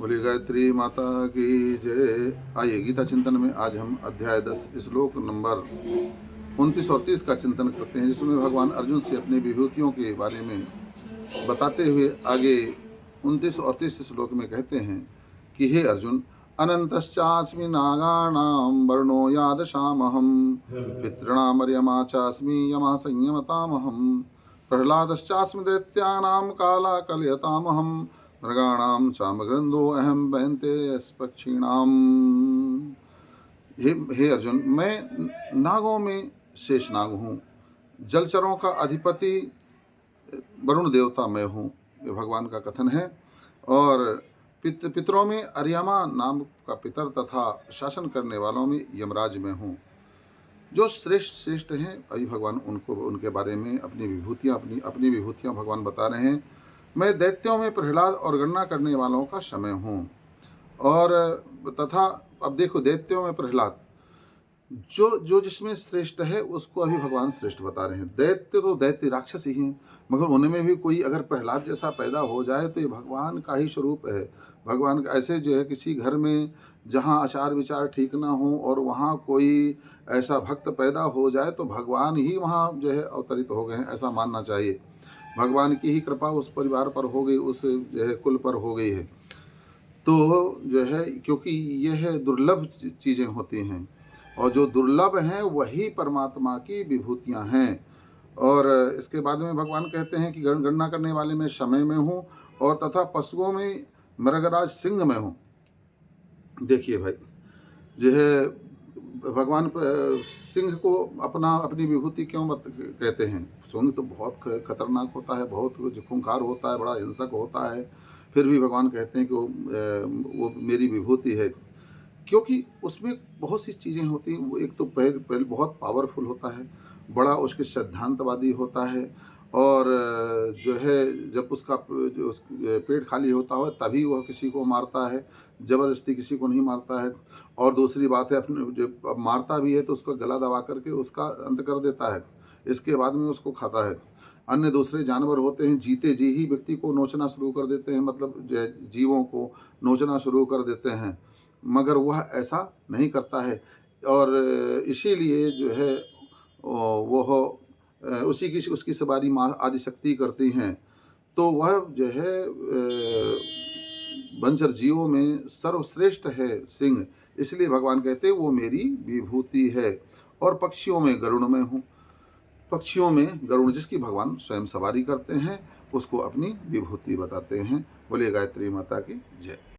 बोली गायत्री माता की जय। आइए गीता चिंतन में आज हम अध्याय 10 श्लोक नंबर 29 और 30 का चिंतन करते हैं, जिसमें भगवान अर्जुन से अपनी विभूतियों के बारे में बताते हुए आगे 29 और 30 श्लोक में कहते हैं कि हे अर्जुन, अनंतश्चास्मि नागानां वर्णो यादशामहं पितॄणामर्यमा चास्मि यमः संयमतामहं प्रह्लादश्चास्मि दैत्यानां कालाकलयतामहं मृगाणां चामगृन्दो अहं वहन्ते पक्षिणाम। हे अर्जुन, मैं नागों में शेष नाग हूँ, जलचरों का अधिपति वरुण देवता मैं हूँ, ये भगवान का कथन है। और पितरों में अर्यमा नाम का पितर तथा शासन करने वालों में यमराज में हूँ। जो श्रेष्ठ हैं, अभी भगवान उनको उनके बारे में अपनी विभूतियाँ भगवान बता रहे हैं। मैं दैत्यों में प्रहलाद और गणना करने वालों का समय हूँ। और तथा अब देखो, दैत्यों में प्रहलाद, जो जिसमें श्रेष्ठ है उसको अभी भगवान श्रेष्ठ बता रहे हैं। दैत्य राक्षस ही हैं, मगर उनमें भी कोई अगर प्रहलाद जैसा पैदा हो जाए तो ये भगवान का ही स्वरूप है। भगवान का ऐसे जो है, किसी घर में जहाँ आचार विचार ठीक ना हो और वहाँ कोई ऐसा भक्त पैदा हो जाए तो भगवान ही वहाँ जो है अवतरित हो गए हैं, ऐसा मानना चाहिए। भगवान की ही कृपा उस परिवार पर हो गई, उस जो है कुल पर हो गई है। तो जो है, क्योंकि यह दुर्लभ चीज़ें होती हैं और जो दुर्लभ हैं वही परमात्मा की विभूतियाँ हैं। और इसके बाद में भगवान कहते हैं कि गणना करने वाले में समय में हूँ और तथा पशुओं में मृगराज सिंह में हूँ। देखिए भाई, जो है भगवान सिंह को अपनी विभूति क्यों कहते हैं? सिंह तो बहुत खतरनाक होता है, बहुत खूंखार होता है, बड़ा हिंसक होता है, फिर भी भगवान कहते हैं कि वो मेरी विभूति है, क्योंकि उसमें बहुत सी चीज़ें होती हैं। वो एक तो पहले बहुत पावरफुल होता है, बड़ा उसके सिद्धांतवादी होता है, और जो है जब उसका पेट खाली होता हो तभी वह किसी को मारता है, ज़बरदस्ती किसी को नहीं मारता है। और दूसरी बात है, अपने जब मारता भी है तो उसका गला दबा करके उसका अंत कर देता है, इसके बाद में उसको खाता है। अन्य दूसरे जानवर होते हैं, जीते जी ही व्यक्ति को नोचना शुरू कर देते हैं, मतलब जीवों को नोचना शुरू कर देते हैं, मगर वह ऐसा नहीं करता है। और इसीलिए जो है वह उसकी सवारी माँ आदिशक्ति करती हैं। तो वह जो है वंचर जीवों में सर्वश्रेष्ठ है सिंह, इसलिए भगवान कहते हैं वो मेरी विभूति है। और पक्षियों में गरुड़ में हूँ, पक्षियों में गरुड़ जिसकी भगवान स्वयं सवारी करते हैं, उसको अपनी विभूति बताते हैं। बोलिए गायत्री माता की जय।